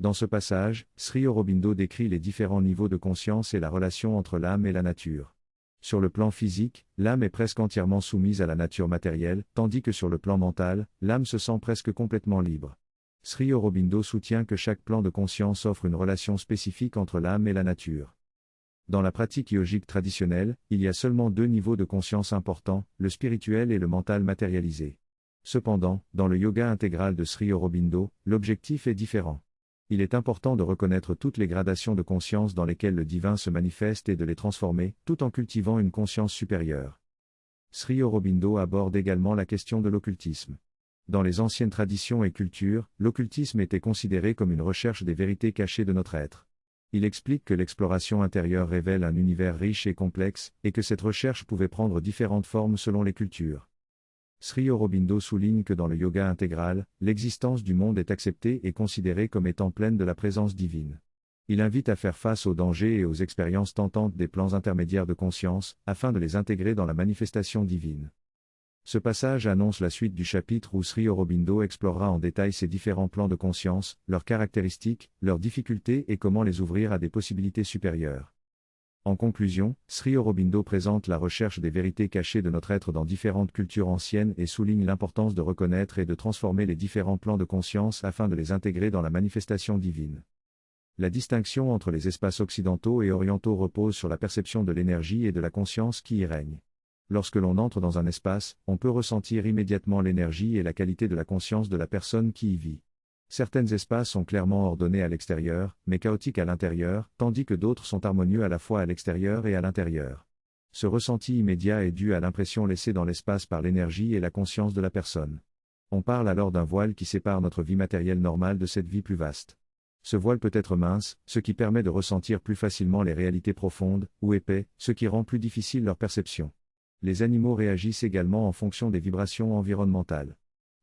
Dans ce passage, Sri Aurobindo décrit les différents niveaux de conscience et la relation entre l'âme et la nature. Sur le plan physique, l'âme est presque entièrement soumise à la nature matérielle, tandis que sur le plan mental, l'âme se sent presque complètement libre. Sri Aurobindo soutient que chaque plan de conscience offre une relation spécifique entre l'âme et la nature. Dans la pratique yogique traditionnelle, il y a seulement deux niveaux de conscience importants, le spirituel et le mental matérialisé. Cependant, dans le yoga intégral de Sri Aurobindo, l'objectif est différent. Il est important de reconnaître toutes les gradations de conscience dans lesquelles le divin se manifeste et de les transformer, tout en cultivant une conscience supérieure. Sri Aurobindo aborde également la question de l'occultisme. Dans les anciennes traditions et cultures, l'occultisme était considéré comme une recherche des vérités cachées de notre être. Il explique que l'exploration intérieure révèle un univers riche et complexe, et que cette recherche pouvait prendre différentes formes selon les cultures. Sri Aurobindo souligne que dans le yoga intégral, l'existence du monde est acceptée et considérée comme étant pleine de la présence divine. Il invite à faire face aux dangers et aux expériences tentantes des plans intermédiaires de conscience, afin de les intégrer dans la manifestation divine. Ce passage annonce la suite du chapitre où Sri Aurobindo explorera en détail ces différents plans de conscience, leurs caractéristiques, leurs difficultés et comment les ouvrir à des possibilités supérieures. En conclusion, Sri Aurobindo présente la recherche des vérités cachées de notre être dans différentes cultures anciennes et souligne l'importance de reconnaître et de transformer les différents plans de conscience afin de les intégrer dans la manifestation divine. La distinction entre les espaces occidentaux et orientaux repose sur la perception de l'énergie et de la conscience qui y règne. Lorsque l'on entre dans un espace, on peut ressentir immédiatement l'énergie et la qualité de la conscience de la personne qui y vit. Certains espaces sont clairement ordonnés à l'extérieur, mais chaotiques à l'intérieur, tandis que d'autres sont harmonieux à la fois à l'extérieur et à l'intérieur. Ce ressenti immédiat est dû à l'impression laissée dans l'espace par l'énergie et la conscience de la personne. On parle alors d'un voile qui sépare notre vie matérielle normale de cette vie plus vaste. Ce voile peut être mince, ce qui permet de ressentir plus facilement les réalités profondes, ou épais, ce qui rend plus difficile leur perception. Les animaux réagissent également en fonction des vibrations environnementales.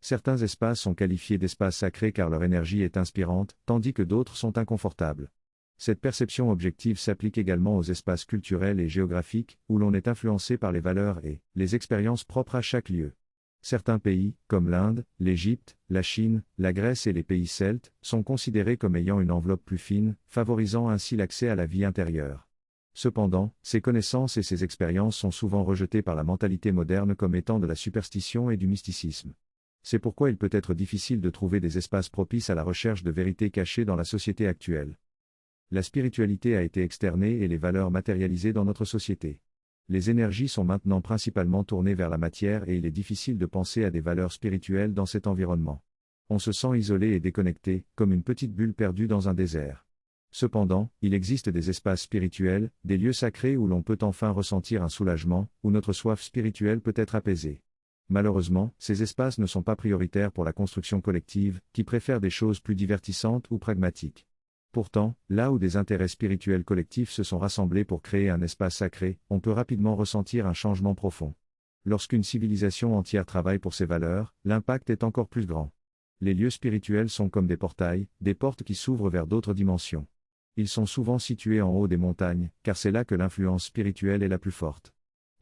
Certains espaces sont qualifiés d'espaces sacrés car leur énergie est inspirante, tandis que d'autres sont inconfortables. Cette perception objective s'applique également aux espaces culturels et géographiques, où l'on est influencé par les valeurs et les expériences propres à chaque lieu. Certains pays, comme l'Inde, l'Égypte, la Chine, la Grèce et les pays celtes, sont considérés comme ayant une enveloppe plus fine, favorisant ainsi l'accès à la vie intérieure. Cependant, ces connaissances et ces expériences sont souvent rejetées par la mentalité moderne comme étant de la superstition et du mysticisme. C'est pourquoi il peut être difficile de trouver des espaces propices à la recherche de vérités cachées dans la société actuelle. La spiritualité a été externée et les valeurs matérialisées dans notre société. Les énergies sont maintenant principalement tournées vers la matière et il est difficile de penser à des valeurs spirituelles dans cet environnement. On se sent isolé et déconnecté, comme une petite bulle perdue dans un désert. Cependant, il existe des espaces spirituels, des lieux sacrés où l'on peut enfin ressentir un soulagement, où notre soif spirituelle peut être apaisée. Malheureusement, ces espaces ne sont pas prioritaires pour la construction collective, qui préfère des choses plus divertissantes ou pragmatiques. Pourtant, là où des intérêts spirituels collectifs se sont rassemblés pour créer un espace sacré, on peut rapidement ressentir un changement profond. Lorsqu'une civilisation entière travaille pour ses valeurs, l'impact est encore plus grand. Les lieux spirituels sont comme des portails, des portes qui s'ouvrent vers d'autres dimensions. Ils sont souvent situés en haut des montagnes, car c'est là que l'influence spirituelle est la plus forte.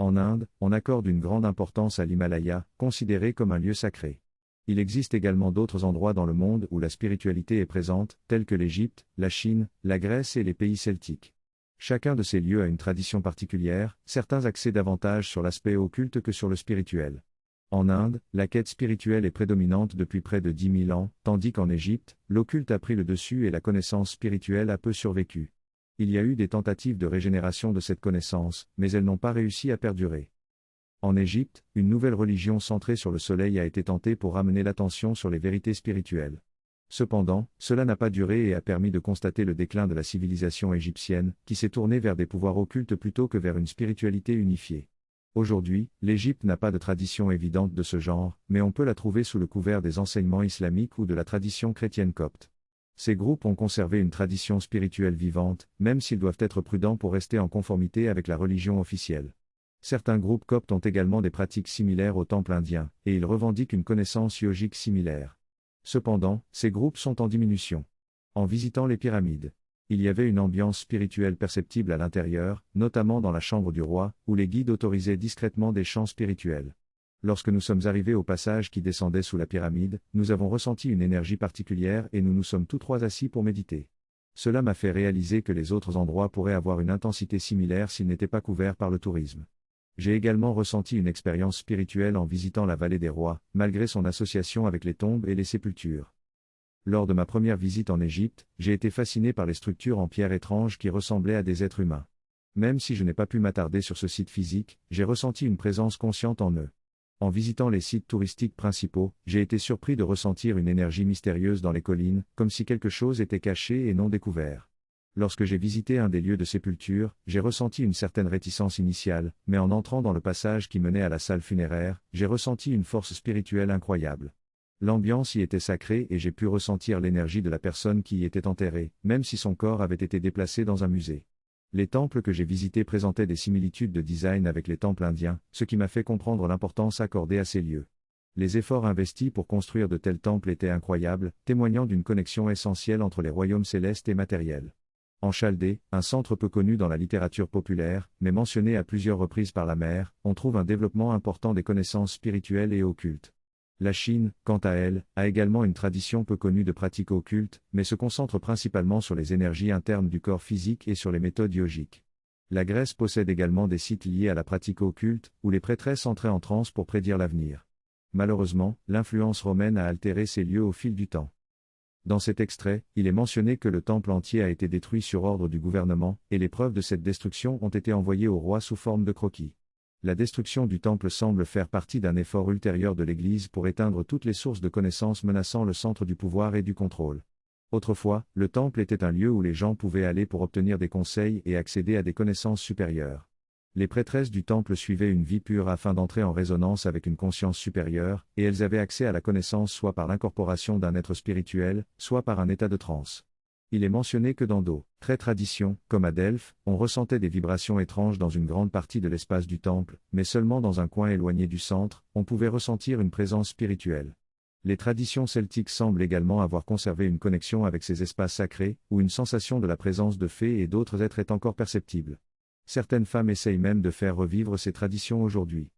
En Inde, on accorde une grande importance à l'Himalaya, considéré comme un lieu sacré. Il existe également d'autres endroits dans le monde où la spiritualité est présente, tels que l'Égypte, la Chine, la Grèce et les pays celtiques. Chacun de ces lieux a une tradition particulière, certains axés davantage sur l'aspect occulte que sur le spirituel. En Inde, la quête spirituelle est prédominante depuis près de 10 000 ans, tandis qu'en Égypte, l'occulte a pris le dessus et la connaissance spirituelle a peu survécu. Il y a eu des tentatives de régénération de cette connaissance, mais elles n'ont pas réussi à perdurer. En Égypte, une nouvelle religion centrée sur le soleil a été tentée pour ramener l'attention sur les vérités spirituelles. Cependant, cela n'a pas duré et a permis de constater le déclin de la civilisation égyptienne, qui s'est tournée vers des pouvoirs occultes plutôt que vers une spiritualité unifiée. Aujourd'hui, l'Égypte n'a pas de tradition évidente de ce genre, mais on peut la trouver sous le couvert des enseignements islamiques ou de la tradition chrétienne copte. Ces groupes ont conservé une tradition spirituelle vivante, même s'ils doivent être prudents pour rester en conformité avec la religion officielle. Certains groupes coptes ont également des pratiques similaires au temple indien, et ils revendiquent une connaissance yogique similaire. Cependant, ces groupes sont en diminution. En visitant les pyramides, il y avait une ambiance spirituelle perceptible à l'intérieur, notamment dans la chambre du roi, où les guides autorisaient discrètement des chants spirituels. Lorsque nous sommes arrivés au passage qui descendait sous la pyramide, nous avons ressenti une énergie particulière et nous nous sommes tous trois assis pour méditer. Cela m'a fait réaliser que les autres endroits pourraient avoir une intensité similaire s'ils n'étaient pas couverts par le tourisme. J'ai également ressenti une expérience spirituelle en visitant la vallée des rois, malgré son association avec les tombes et les sépultures. Lors de ma première visite en Égypte, j'ai été fasciné par les structures en pierre étranges qui ressemblaient à des êtres humains. Même si je n'ai pas pu m'attarder sur ce site physique, j'ai ressenti une présence consciente en eux. En visitant les sites touristiques principaux, j'ai été surpris de ressentir une énergie mystérieuse dans les collines, comme si quelque chose était caché et non découvert. Lorsque j'ai visité un des lieux de sépulture, j'ai ressenti une certaine réticence initiale, mais en entrant dans le passage qui menait à la salle funéraire, j'ai ressenti une force spirituelle incroyable. L'ambiance y était sacrée et j'ai pu ressentir l'énergie de la personne qui y était enterrée, même si son corps avait été déplacé dans un musée. Les temples que j'ai visités présentaient des similitudes de design avec les temples indiens, ce qui m'a fait comprendre l'importance accordée à ces lieux. Les efforts investis pour construire de tels temples étaient incroyables, témoignant d'une connexion essentielle entre les royaumes célestes et matériels. En Chaldée, un centre peu connu dans la littérature populaire, mais mentionné à plusieurs reprises par la mère, on trouve un développement important des connaissances spirituelles et occultes. La Chine, quant à elle, a également une tradition peu connue de pratiques occultes, mais se concentre principalement sur les énergies internes du corps physique et sur les méthodes yogiques. La Grèce possède également des sites liés à la pratique occulte, où les prêtresses entraient en transe pour prédire l'avenir. Malheureusement, l'influence romaine a altéré ces lieux au fil du temps. Dans cet extrait, il est mentionné que le temple entier a été détruit sur ordre du gouvernement, et les preuves de cette destruction ont été envoyées au roi sous forme de croquis. La destruction du temple semble faire partie d'un effort ultérieur de l'Église pour éteindre toutes les sources de connaissances menaçant le centre du pouvoir et du contrôle. Autrefois, le temple était un lieu où les gens pouvaient aller pour obtenir des conseils et accéder à des connaissances supérieures. Les prêtresses du temple suivaient une vie pure afin d'entrer en résonance avec une conscience supérieure, et elles avaient accès à la connaissance soit par l'incorporation d'un être spirituel, soit par un état de transe. Il est mentionné que dans d'autres traditions, comme à Delphes, on ressentait des vibrations étranges dans une grande partie de l'espace du temple, mais seulement dans un coin éloigné du centre, on pouvait ressentir une présence spirituelle. Les traditions celtiques semblent également avoir conservé une connexion avec ces espaces sacrés, où une sensation de la présence de fées et d'autres êtres est encore perceptible. Certaines femmes essayent même de faire revivre ces traditions aujourd'hui.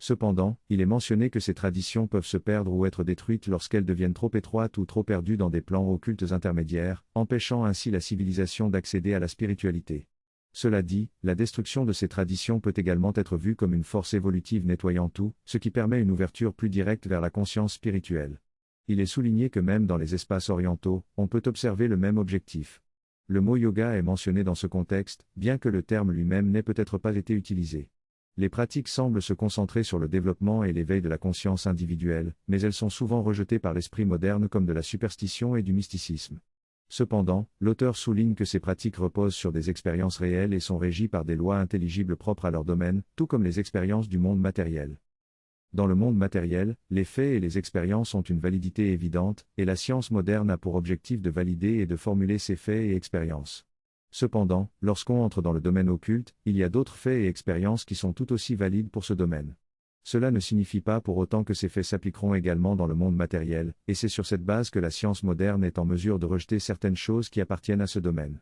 Cependant, il est mentionné que ces traditions peuvent se perdre ou être détruites lorsqu'elles deviennent trop étroites ou trop perdues dans des plans occultes intermédiaires, empêchant ainsi la civilisation d'accéder à la spiritualité. Cela dit, la destruction de ces traditions peut également être vue comme une force évolutive nettoyant tout, ce qui permet une ouverture plus directe vers la conscience spirituelle. Il est souligné que même dans les espaces orientaux, on peut observer le même objectif. Le mot yoga est mentionné dans ce contexte, bien que le terme lui-même n'ait peut-être pas été utilisé. Les pratiques semblent se concentrer sur le développement et l'éveil de la conscience individuelle, mais elles sont souvent rejetées par l'esprit moderne comme de la superstition et du mysticisme. Cependant, l'auteur souligne que ces pratiques reposent sur des expériences réelles et sont régies par des lois intelligibles propres à leur domaine, tout comme les expériences du monde matériel. Dans le monde matériel, les faits et les expériences ont une validité évidente, et la science moderne a pour objectif de valider et de formuler ces faits et expériences. Cependant, lorsqu'on entre dans le domaine occulte, il y a d'autres faits et expériences qui sont tout aussi valides pour ce domaine. Cela ne signifie pas pour autant que ces faits s'appliqueront également dans le monde matériel, et c'est sur cette base que la science moderne est en mesure de rejeter certaines choses qui appartiennent à ce domaine.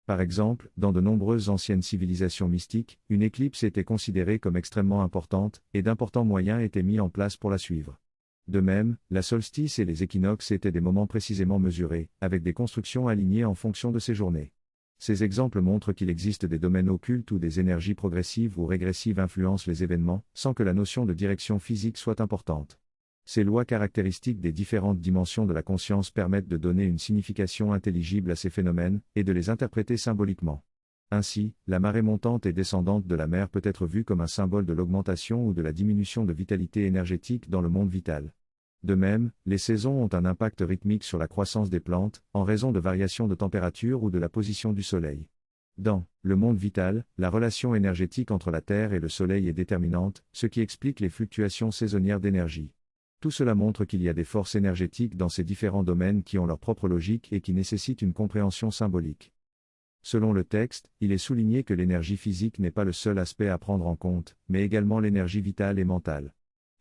Par exemple, dans de nombreuses anciennes civilisations mystiques, une éclipse était considérée comme extrêmement importante, et d'importants moyens étaient mis en place pour la suivre. De même, la solstice et les équinoxes étaient des moments précisément mesurés, avec des constructions alignées en fonction de ces journées. Ces exemples montrent qu'il existe des domaines occultes où des énergies progressives ou régressives influencent les événements, sans que la notion de direction physique soit importante. Ces lois caractéristiques des différentes dimensions de la conscience permettent de donner une signification intelligible à ces phénomènes, et de les interpréter symboliquement. Ainsi, la marée montante et descendante de la mer peut être vue comme un symbole de l'augmentation ou de la diminution de vitalité énergétique dans le monde vital. De même, les saisons ont un impact rythmique sur la croissance des plantes, en raison de variations de température ou de la position du Soleil. Dans le monde vital, la relation énergétique entre la Terre et le Soleil est déterminante, ce qui explique les fluctuations saisonnières d'énergie. Tout cela montre qu'il y a des forces énergétiques dans ces différents domaines qui ont leur propre logique et qui nécessitent une compréhension symbolique. Selon le texte, il est souligné que l'énergie physique n'est pas le seul aspect à prendre en compte, mais également l'énergie vitale et mentale.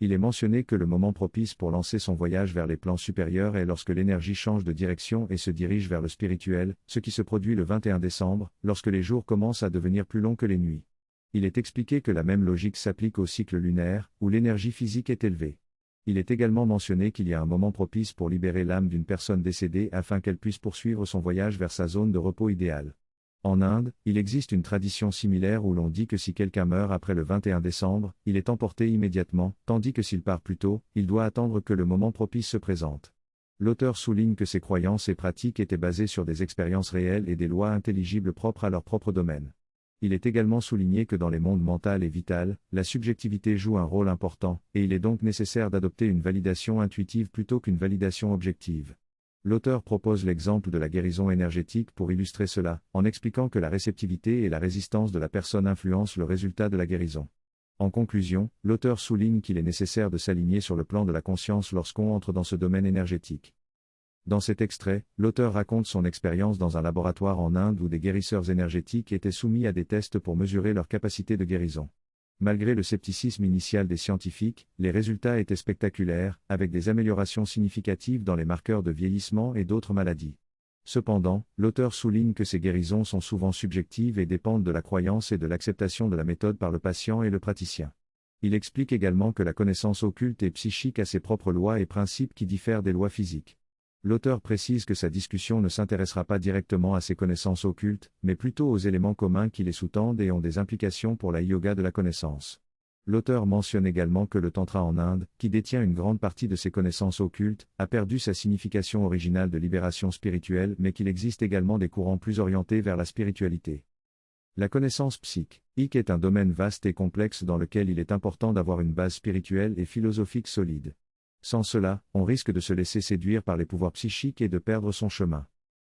Il est mentionné que le moment propice pour lancer son voyage vers les plans supérieurs est lorsque l'énergie change de direction et se dirige vers le spirituel, ce qui se produit le 21 décembre, lorsque les jours commencent à devenir plus longs que les nuits. Il est expliqué que la même logique s'applique au cycle lunaire, où l'énergie physique est élevée. Il est également mentionné qu'il y a un moment propice pour libérer l'âme d'une personne décédée afin qu'elle puisse poursuivre son voyage vers sa zone de repos idéale. En Inde, il existe une tradition similaire où l'on dit que si quelqu'un meurt après le 21 décembre, il est emporté immédiatement, tandis que s'il part plus tôt, il doit attendre que le moment propice se présente. L'auteur souligne que ces croyances et pratiques étaient basées sur des expériences réelles et des lois intelligibles propres à leur propre domaine. Il est également souligné que dans les mondes mental et vital, la subjectivité joue un rôle important, et il est donc nécessaire d'adopter une validation intuitive plutôt qu'une validation objective. L'auteur propose l'exemple de la guérison énergétique pour illustrer cela, en expliquant que la réceptivité et la résistance de la personne influencent le résultat de la guérison. En conclusion, l'auteur souligne qu'il est nécessaire de s'aligner sur le plan de la conscience lorsqu'on entre dans ce domaine énergétique. Dans cet extrait, l'auteur raconte son expérience dans un laboratoire en Inde où des guérisseurs énergétiques étaient soumis à des tests pour mesurer leur capacité de guérison. Malgré le scepticisme initial des scientifiques, les résultats étaient spectaculaires, avec des améliorations significatives dans les marqueurs de vieillissement et d'autres maladies. Cependant, l'auteur souligne que ces guérisons sont souvent subjectives et dépendent de la croyance et de l'acceptation de la méthode par le patient et le praticien. Il explique également que la connaissance occulte et psychique a ses propres lois et principes qui diffèrent des lois physiques. L'auteur précise que sa discussion ne s'intéressera pas directement à ces connaissances occultes, mais plutôt aux éléments communs qui les sous-tendent et ont des implications pour la yoga de la connaissance. L'auteur mentionne également que le tantra en Inde, qui détient une grande partie de ces connaissances occultes, a perdu sa signification originale de libération spirituelle mais qu'il existe également des courants plus orientés vers la spiritualité. La connaissance psychique est un domaine vaste et complexe dans lequel il est important d'avoir une base spirituelle et philosophique solide. Sans cela, on risque de se laisser séduire par les pouvoirs psychiques et de perdre son chemin.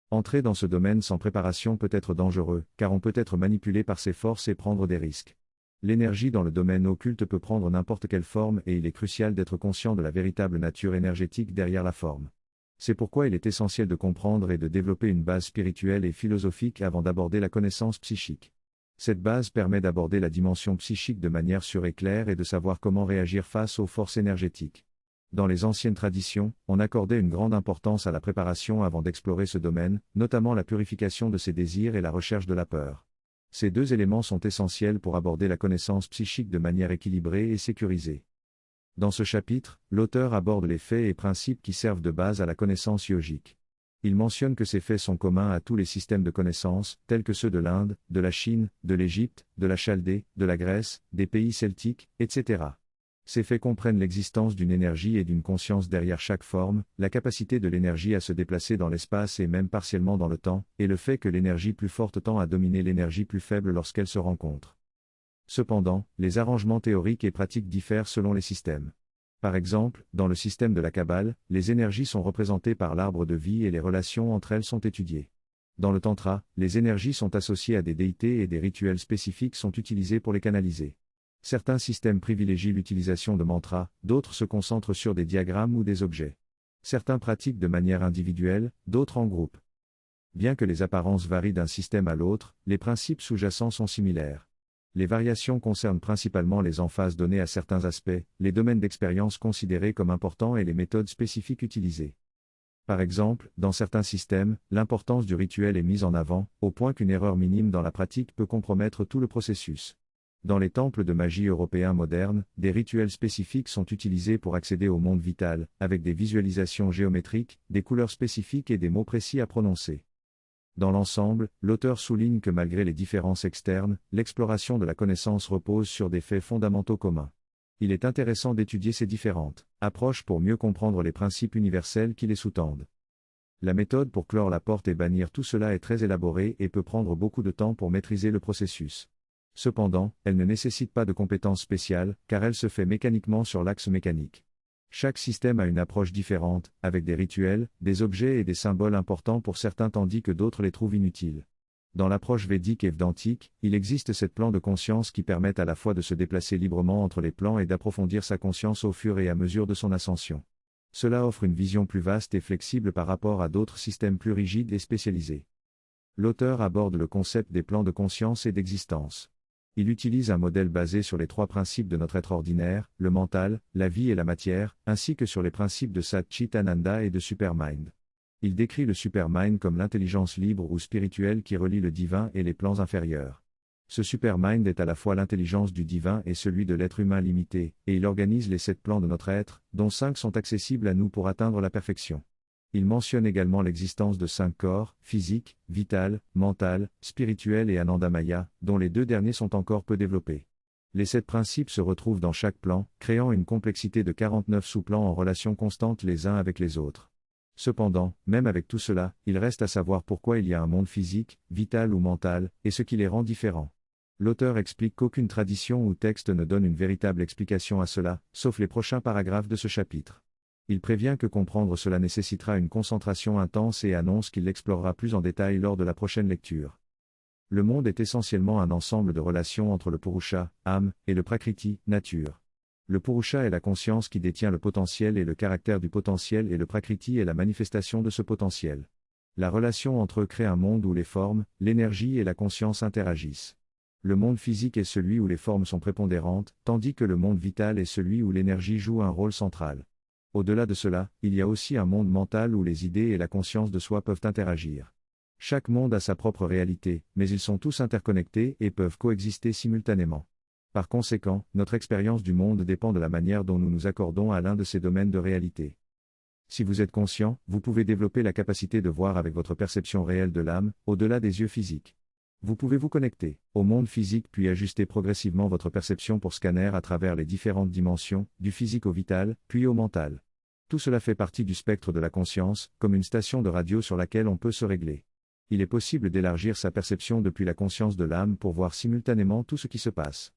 Entrer dans ce domaine sans préparation peut être dangereux, car on peut être manipulé par ses forces et prendre des risques. L'énergie dans le domaine occulte peut prendre n'importe quelle forme et il est crucial d'être conscient de la véritable nature énergétique derrière la forme. C'est pourquoi il est essentiel de comprendre et de développer une base spirituelle et philosophique avant d'aborder la connaissance psychique. Cette base permet d'aborder la dimension psychique de manière sûre et claire et de savoir comment réagir face aux forces énergétiques. Dans les anciennes traditions, on accordait une grande importance à la préparation avant d'explorer ce domaine, notamment la purification de ses désirs et la recherche de la peur. Ces deux éléments sont essentiels pour aborder la connaissance psychique de manière équilibrée et sécurisée. Dans ce chapitre, l'auteur aborde les faits et principes qui servent de base à la connaissance yogique. Il mentionne que ces faits sont communs à tous les systèmes de connaissance, tels que ceux de l'Inde, de la Chine, de l'Égypte, de la Chaldée, de la Grèce, des pays celtiques, etc. Ces faits comprennent l'existence d'une énergie et d'une conscience derrière chaque forme, la capacité de l'énergie à se déplacer dans l'espace et même partiellement dans le temps, et le fait que l'énergie plus forte tend à dominer l'énergie plus faible lorsqu'elles se rencontrent. Cependant, les arrangements théoriques et pratiques diffèrent selon les systèmes. Par exemple, dans le système de la Kabbale, les énergies sont représentées par l'arbre de vie et les relations entre elles sont étudiées. Dans le Tantra, les énergies sont associées à des déités et des rituels spécifiques sont utilisés pour les canaliser. Certains systèmes privilégient l'utilisation de mantras, d'autres se concentrent sur des diagrammes ou des objets. Certains pratiquent de manière individuelle, d'autres en groupe. Bien que les apparences varient d'un système à l'autre, les principes sous-jacents sont similaires. Les variations concernent principalement les emphases données à certains aspects, les domaines d'expérience considérés comme importants et les méthodes spécifiques utilisées. Par exemple, dans certains systèmes, l'importance du rituel est mise en avant, au point qu'une erreur minime dans la pratique peut compromettre tout le processus. Dans les temples de magie européens modernes, des rituels spécifiques sont utilisés pour accéder au monde vital, avec des visualisations géométriques, des couleurs spécifiques et des mots précis à prononcer. Dans l'ensemble, l'auteur souligne que malgré les différences externes, l'exploration de la connaissance repose sur des faits fondamentaux communs. Il est intéressant d'étudier ces différentes approches pour mieux comprendre les principes universels qui les sous-tendent. La méthode pour clore la porte et bannir tout cela est très élaborée et peut prendre beaucoup de temps pour maîtriser le processus. Cependant, elle ne nécessite pas de compétences spéciales, car elle se fait mécaniquement sur l'axe mécanique. Chaque système a une approche différente, avec des rituels, des objets et des symboles importants pour certains tandis que d'autres les trouvent inutiles. Dans l'approche védique et vedantique, il existe 7 plans de conscience qui permettent à la fois de se déplacer librement entre les plans et d'approfondir sa conscience au fur et à mesure de son ascension. Cela offre une vision plus vaste et flexible par rapport à d'autres systèmes plus rigides et spécialisés. L'auteur aborde le concept des plans de conscience et d'existence. Il utilise un modèle basé sur les 3 principes de notre être ordinaire, le mental, la vie et la matière, ainsi que sur les principes de Sat Chit Ananda et de Supermind. Il décrit le Supermind comme l'intelligence libre ou spirituelle qui relie le divin et les plans inférieurs. Ce supermind est à la fois l'intelligence du divin et celui de l'être humain limité, et il organise les 7 plans de notre être, dont 5 sont accessibles à nous pour atteindre la perfection. Il mentionne également l'existence de 5 corps, physique, vital, mental, spirituel et anandamaya, dont les 2 derniers sont encore peu développés. Les 7 principes se retrouvent dans chaque plan, créant une complexité de 49 sous-plans en relation constante les uns avec les autres. Cependant, même avec tout cela, il reste à savoir pourquoi il y a un monde physique, vital ou mental, et ce qui les rend différents. L'auteur explique qu'aucune tradition ou texte ne donne une véritable explication à cela, sauf les prochains paragraphes de ce chapitre. Il prévient que comprendre cela nécessitera une concentration intense et annonce qu'il l'explorera plus en détail lors de la prochaine lecture. Le monde est essentiellement un ensemble de relations entre le Purusha, âme, et le Prakriti, nature. Le Purusha est la conscience qui détient le potentiel et le caractère du potentiel et le Prakriti est la manifestation de ce potentiel. La relation entre eux crée un monde où les formes, l'énergie et la conscience interagissent. Le monde physique est celui où les formes sont prépondérantes, tandis que le monde vital est celui où l'énergie joue un rôle central. Au-delà de cela, il y a aussi un monde mental où les idées et la conscience de soi peuvent interagir. Chaque monde a sa propre réalité, mais ils sont tous interconnectés et peuvent coexister simultanément. Par conséquent, notre expérience du monde dépend de la manière dont nous nous accordons à l'un de ces domaines de réalité. Si vous êtes conscient, vous pouvez développer la capacité de voir avec votre perception réelle de l'âme, au-delà des yeux physiques. Vous pouvez vous connecter au monde physique puis ajuster progressivement votre perception pour scanner à travers les différentes dimensions, du physique au vital, puis au mental. Tout cela fait partie du spectre de la conscience, comme une station de radio sur laquelle on peut se régler. Il est possible d'élargir sa perception depuis la conscience de l'âme pour voir simultanément tout ce qui se passe.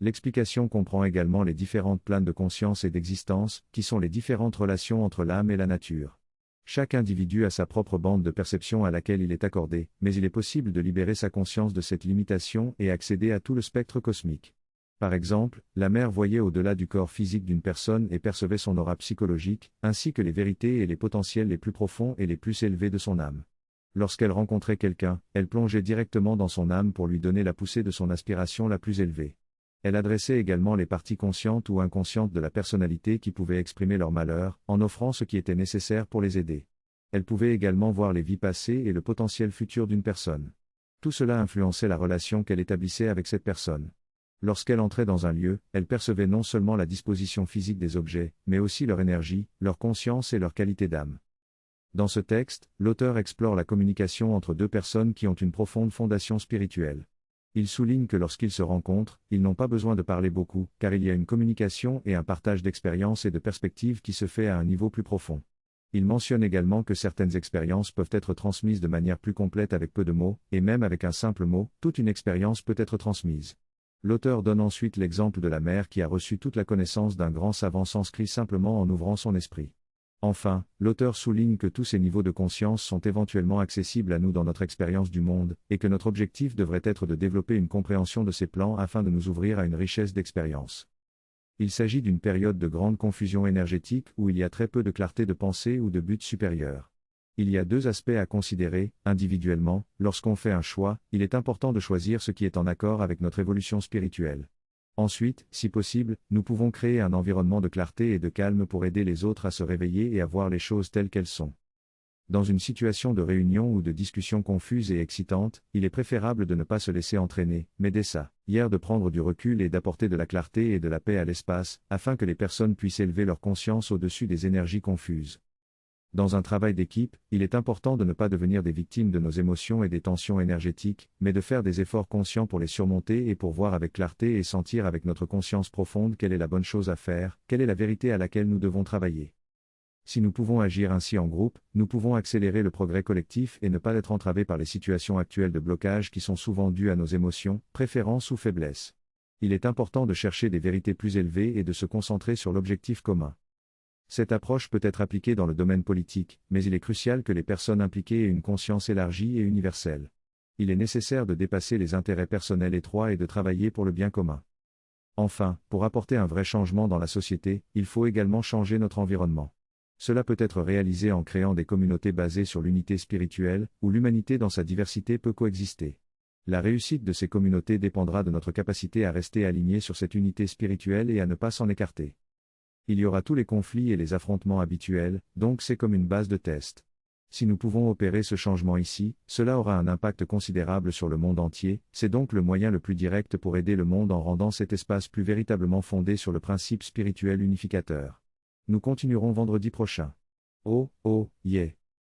L'explication comprend également les différentes planes de conscience et d'existence, qui sont les différentes relations entre l'âme et la nature. Chaque individu a sa propre bande de perception à laquelle il est accordé, mais il est possible de libérer sa conscience de cette limitation et accéder à tout le spectre cosmique. Par exemple, la mère voyait au-delà du corps physique d'une personne et percevait son aura psychologique, ainsi que les vérités et les potentiels les plus profonds et les plus élevés de son âme. Lorsqu'elle rencontrait quelqu'un, elle plongeait directement dans son âme pour lui donner la poussée de son aspiration la plus élevée. Elle adressait également les parties conscientes ou inconscientes de la personnalité qui pouvaient exprimer leur malheur, en offrant ce qui était nécessaire pour les aider. Elle pouvait également voir les vies passées et le potentiel futur d'une personne. Tout cela influençait la relation qu'elle établissait avec cette personne. Lorsqu'elle entrait dans un lieu, elle percevait non seulement la disposition physique des objets, mais aussi leur énergie, leur conscience et leur qualité d'âme. Dans ce texte, l'auteur explore la communication entre 2 personnes qui ont une profonde fondation spirituelle. Il souligne que lorsqu'ils se rencontrent, ils n'ont pas besoin de parler beaucoup, car il y a une communication et un partage d'expériences et de perspectives qui se fait à un niveau plus profond. Il mentionne également que certaines expériences peuvent être transmises de manière plus complète avec peu de mots, et même avec un simple mot, toute une expérience peut être transmise. L'auteur donne ensuite l'exemple de la mère qui a reçu toute la connaissance d'un grand savant sanskrit simplement en ouvrant son esprit. Enfin, l'auteur souligne que tous ces niveaux de conscience sont éventuellement accessibles à nous dans notre expérience du monde, et que notre objectif devrait être de développer une compréhension de ces plans afin de nous ouvrir à une richesse d'expérience. Il s'agit d'une période de grande confusion énergétique où il y a très peu de clarté de pensée ou de but supérieur. Il y a 2 aspects à considérer. Individuellement, lorsqu'on fait un choix, il est important de choisir ce qui est en accord avec notre évolution spirituelle. Ensuite, si possible, nous pouvons créer un environnement de clarté et de calme pour aider les autres à se réveiller et à voir les choses telles qu'elles sont. Dans une situation de réunion ou de discussion confuse et excitante, il est préférable de ne pas se laisser entraîner, mais de prendre du recul et d'apporter de la clarté et de la paix à l'espace, afin que les personnes puissent élever leur conscience au-dessus des énergies confuses. Dans un travail d'équipe, il est important de ne pas devenir des victimes de nos émotions et des tensions énergétiques, mais de faire des efforts conscients pour les surmonter et pour voir avec clarté et sentir avec notre conscience profonde quelle est la bonne chose à faire, quelle est la vérité à laquelle nous devons travailler. Si nous pouvons agir ainsi en groupe, nous pouvons accélérer le progrès collectif et ne pas être entravés par les situations actuelles de blocage qui sont souvent dues à nos émotions, préférences ou faiblesses. Il est important de chercher des vérités plus élevées et de se concentrer sur l'objectif commun. Cette approche peut être appliquée dans le domaine politique, mais il est crucial que les personnes impliquées aient une conscience élargie et universelle. Il est nécessaire de dépasser les intérêts personnels étroits et de travailler pour le bien commun. Enfin, pour apporter un vrai changement dans la société, il faut également changer notre environnement. Cela peut être réalisé en créant des communautés basées sur l'unité spirituelle, où l'humanité dans sa diversité peut coexister. La réussite de ces communautés dépendra de notre capacité à rester alignés sur cette unité spirituelle et à ne pas s'en écarter. Il y aura tous les conflits et les affrontements habituels, donc c'est comme une base de test. Si nous pouvons opérer ce changement ici, cela aura un impact considérable sur le monde entier, c'est donc le moyen le plus direct pour aider le monde en rendant cet espace plus véritablement fondé sur le principe spirituel unificateur. Nous continuerons vendredi prochain. Oh, oh, yeah.